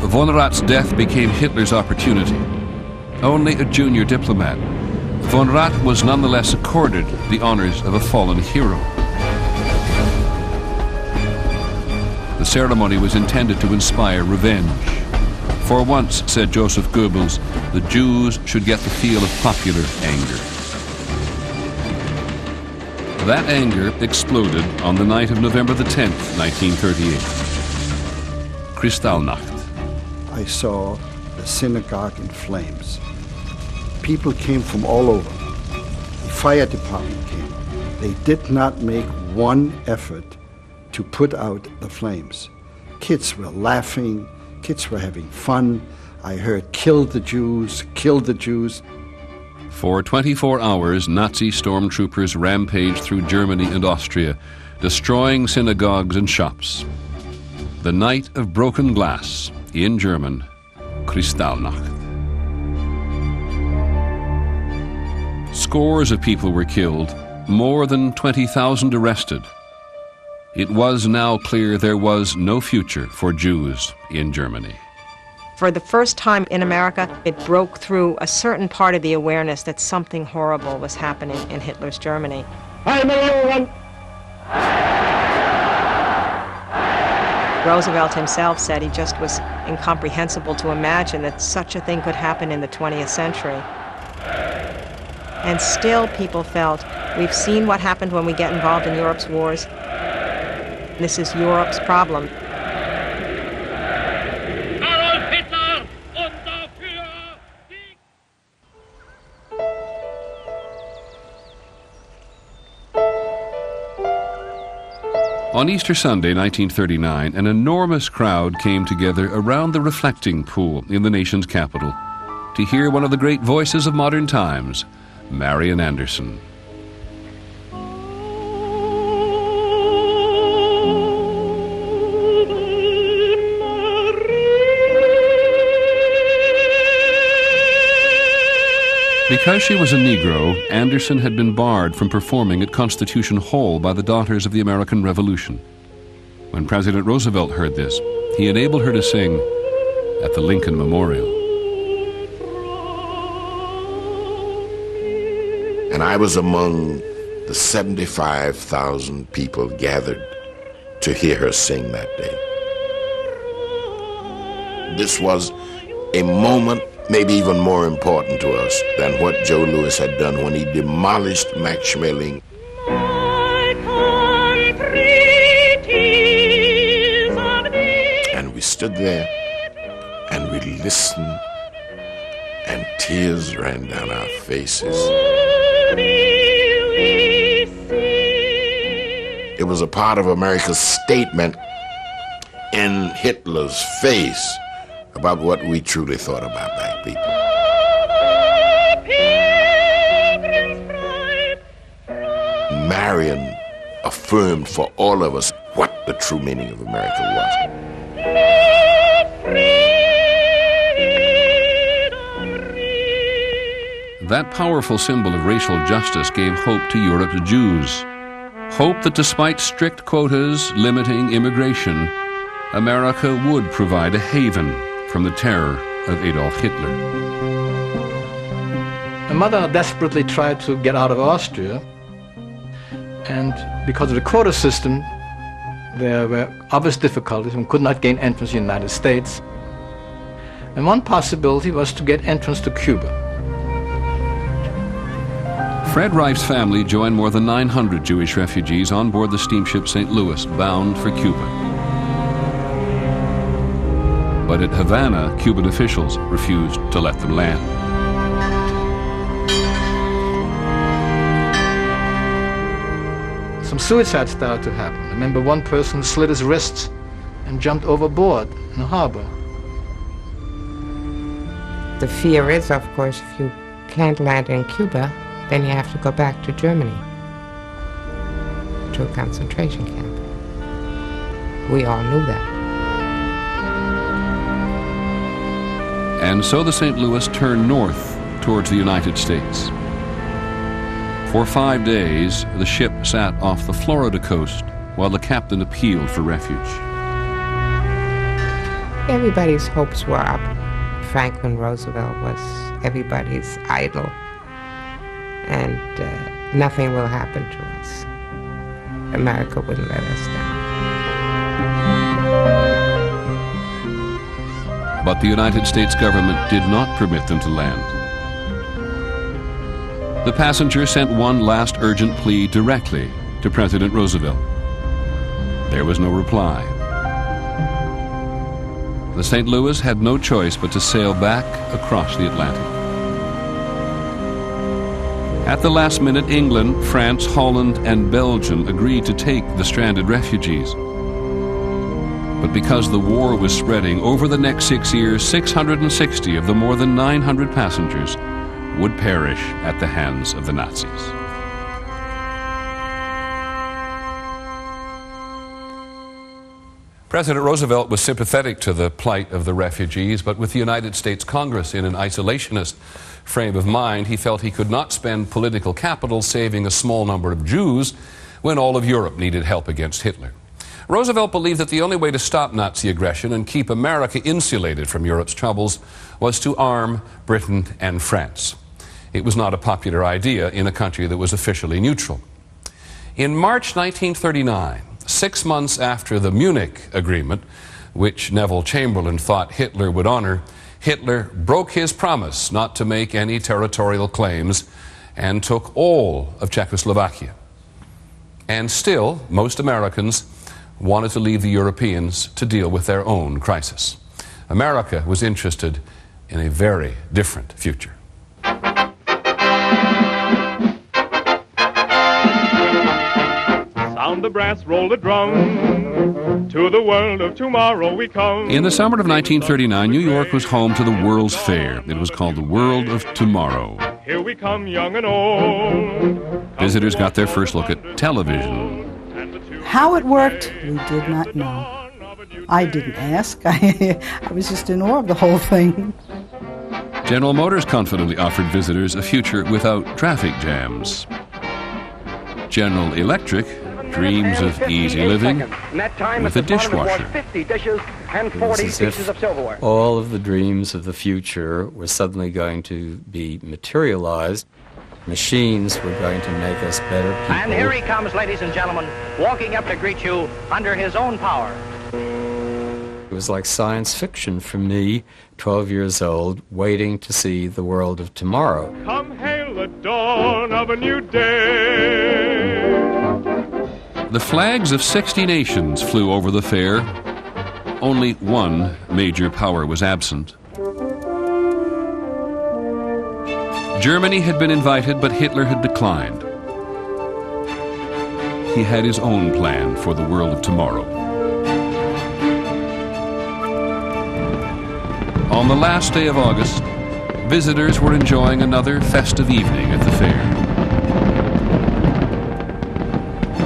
Von Rath's death became Hitler's opportunity. Only a junior diplomat, Von Rath was nonetheless accorded the honors of a fallen hero. The ceremony was intended to inspire revenge. For once, said Joseph Goebbels, the Jews should get the feel of popular anger. That anger exploded on the night of November the 10th, 1938. Kristallnacht. I saw the synagogue in flames. People came from all over. The fire department came. They did not make one effort to put out the flames. Kids were laughing, kids were having fun. I heard, "Kill the Jews, kill the Jews." For 24 hours, Nazi stormtroopers rampaged through Germany and Austria, destroying synagogues and shops. The night of broken glass, in German, Kristallnacht. Scores of people were killed, more than 20,000 arrested. It was now clear there was no future for Jews in Germany. For the first time in America, it broke through a certain part of the awareness that something horrible was happening in Hitler's Germany. Roosevelt himself said he just was incomprehensible to imagine that such a thing could happen in the 20th century. And still people felt, we've seen what happened when we get involved in Europe's wars. This is Europe's problem. On Easter Sunday, 1939, an enormous crowd came together around the reflecting pool in the nation's capital to hear one of the great voices of modern times, Marian Anderson. Because she was a Negro, Anderson had been barred from performing at Constitution Hall by the Daughters of the American Revolution. When President Roosevelt heard this, he enabled her to sing at the Lincoln Memorial. And I was among the 75,000 people gathered to hear her sing that day. This was a moment maybe even more important to us than what Joe Louis had done when he demolished Max Schmeling. And we stood there and we listened, and tears ran down our faces. It was a part of America's statement in Hitler's face about what we truly thought about black people. Marian affirmed for all of us what the true meaning of America was. That powerful symbol of racial justice gave hope to Europe's Jews. Hope that despite strict quotas limiting immigration, America would provide a haven from the terror of Adolf Hitler. My mother desperately tried to get out of Austria, and because of the quota system, there were obvious difficulties and could not gain entrance to the United States. And one possibility was to get entrance to Cuba. Fred Reif's family joined more than 900 Jewish refugees on board the steamship St. Louis, bound for Cuba. But at Havana, Cuban officials refused to let them land. Some suicides started to happen. I remember one person slit his wrists and jumped overboard in the harbor. The fear is, of course, if you can't land in Cuba, then you have to go back to Germany, to a concentration camp. We all knew that. And so the St. Louis turned north towards the United States. For 5 days, the ship sat off the Florida coast while the captain appealed for refuge. Everybody's hopes were up. Franklin Roosevelt was everybody's idol. And nothing will happen to us. America wouldn't let us down. But the United States government did not permit them to land. The passenger sent one last urgent plea directly to President Roosevelt. There was no reply. The St. Louis had no choice but to sail back across the Atlantic. At the last minute, England, France, Holland, and Belgium agreed to take the stranded refugees. But because the war was spreading, over the next 6 years, 660 of the more than 900 passengers would perish at the hands of the Nazis. President Roosevelt was sympathetic to the plight of the refugees, but with the United States Congress in an isolationist frame of mind, he felt he could not spend political capital saving a small number of Jews when all of Europe needed help against Hitler. Roosevelt believed that the only way to stop Nazi aggression and keep America insulated from Europe's troubles was to arm Britain and France. It was not a popular idea in a country that was officially neutral. In March 1939, 6 months after the Munich Agreement, which Neville Chamberlain thought Hitler would honor, Hitler broke his promise not to make any territorial claims and took all of Czechoslovakia. And still, most Americans wanted to leave the Europeans to deal with their own crisis. America was interested in a very different future. Sound the brass, roll the drum. To the world of tomorrow we come. In the summer of 1939, New York was home to the World's Fair. It was called the World of Tomorrow. Here we come, young and old. Visitors got their first look at television. How it worked, we did not know. I didn't ask. I was just in awe of the whole thing. General Motors confidently offered visitors a future without traffic jams. General Electric dreams of easy living with a dishwasher. It was as if all of the dreams of the future were suddenly going to be materialized. Machines were going to make us better people. And here he comes, ladies and gentlemen, walking up to greet you under his own power. It was like science fiction for me, 12 years old, waiting to see the world of tomorrow. Come hail the dawn of a new day. The flags of 60 nations flew over the fair. Only one major power was absent. Germany had been invited, but Hitler had declined. He had his own plan for the world of tomorrow. On the last day of August, visitors were enjoying another festive evening at the fair.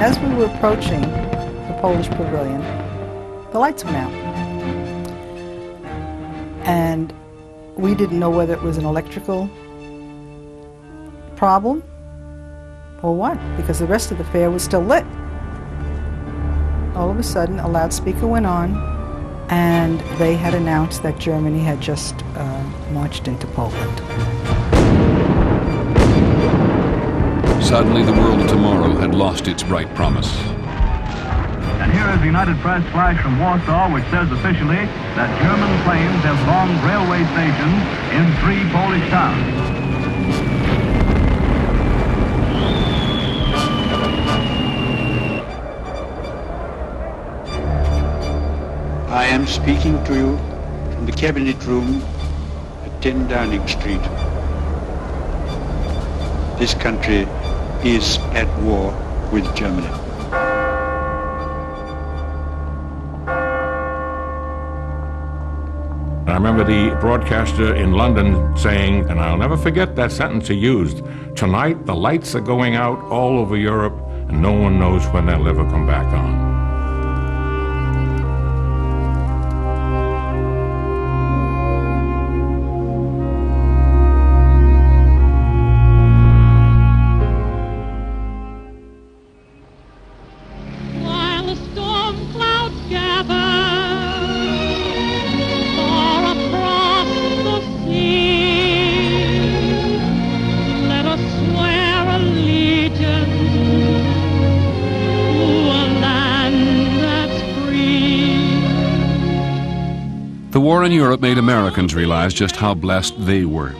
As we were approaching the Polish Pavilion, the lights went out. And we didn't know whether it was an electrical problem or what, because the rest of the fair was still lit. All of a sudden, a loudspeaker went on, and they had announced that Germany had just marched into Poland. Suddenly, the world of tomorrow had lost its bright promise. And here is the United Press flash from Warsaw, which says officially that German planes have bombed railway stations in 3 Polish towns. I am speaking to you from the Cabinet Room at 10 Downing Street. This country is at war with Germany. I remember the broadcaster in London saying, and I'll never forget that sentence he used, "Tonight the lights are going out all over Europe and no one knows when they'll ever come back on." The war in Europe made Americans realize just how blessed they were.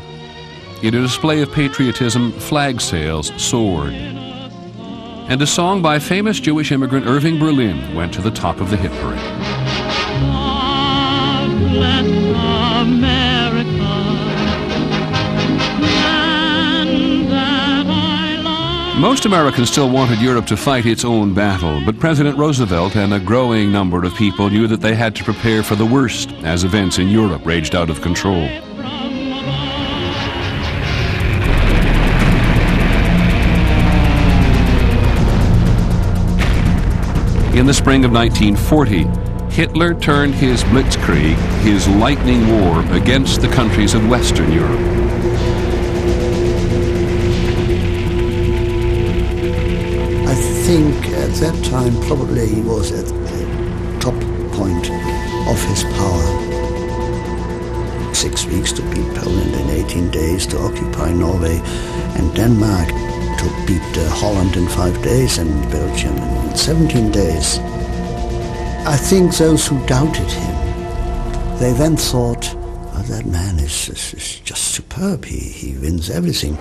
In a display of patriotism, flag sails soared. And a song by famous Jewish immigrant Irving Berlin went to the top of the hit parade. God bless America, land that I love. Most Americans still wanted Europe to fight its own battle, but President Roosevelt and a growing number of people knew that they had to prepare for the worst as events in Europe raged out of control. In the spring of 1940, Hitler turned his Blitzkrieg, his lightning war, against the countries of Western Europe. I think at that time probably he was at the top point of his power. 6 weeks to beat Poland in 18 days, to occupy Norway and Denmark, to beat Holland in 5 days and Belgium in 17 days. I think those who doubted him, they then thought, oh, that man is just superb, he wins everything.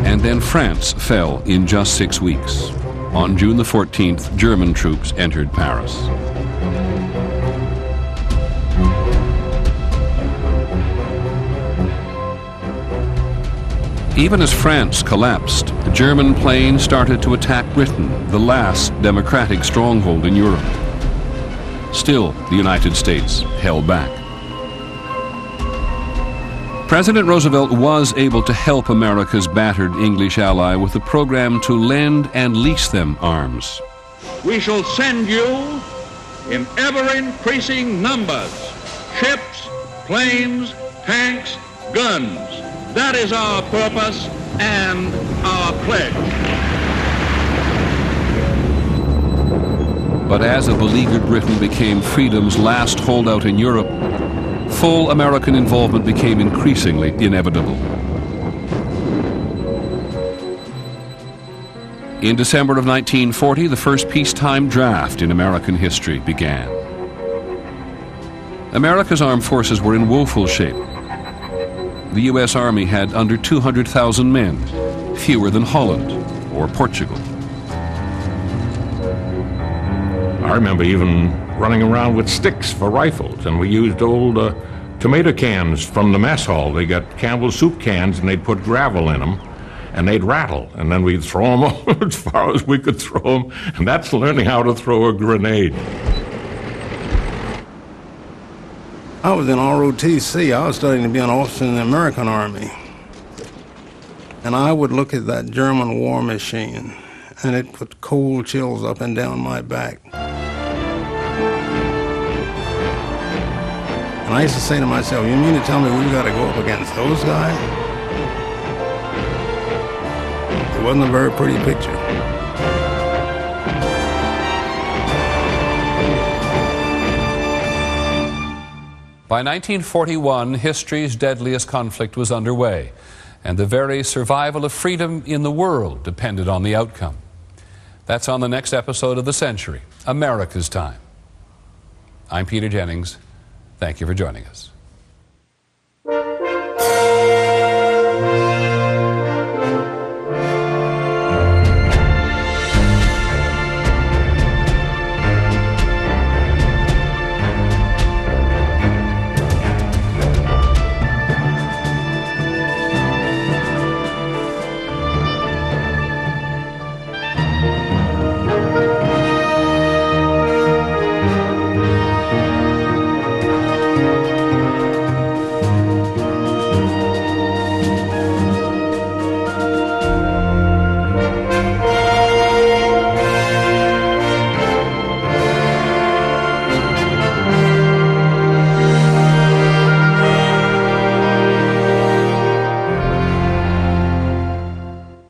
And then France fell in just 6 weeks. On June the 14th, German troops entered Paris. Even as France collapsed, German planes started to attack Britain, the last democratic stronghold in Europe. Still, the United States held back. President Roosevelt was able to help America's battered English ally with a program to lend and lease them arms. We shall send you in ever-increasing numbers ships, planes, tanks, guns. That is our purpose and our pledge. But as a beleaguered Britain became freedom's last holdout in Europe, full American involvement became increasingly inevitable. In December of 1940, the first peacetime draft in American history began. America's armed forces were in woeful shape. The U.S. Army had under 200,000 men, fewer than Holland or Portugal. I remember even running around with sticks for rifles, and we used old tomato cans from the mess hall. They got Campbell's soup cans, and they'd put gravel in them, and they'd rattle, and then we'd throw them as far as we could throw them, and that's learning how to throw a grenade. I was in ROTC. I was studying to be an officer in the American Army. And I would look at that German war machine, and it put cold chills up and down my back. And I used to say to myself, you mean to tell me we've got to go up against those guys? It wasn't a very pretty picture. By 1941, history's deadliest conflict was underway, and the very survival of freedom in the world depended on the outcome. That's on the next episode of The Century, America's Time. I'm Peter Jennings. Thank you for joining us.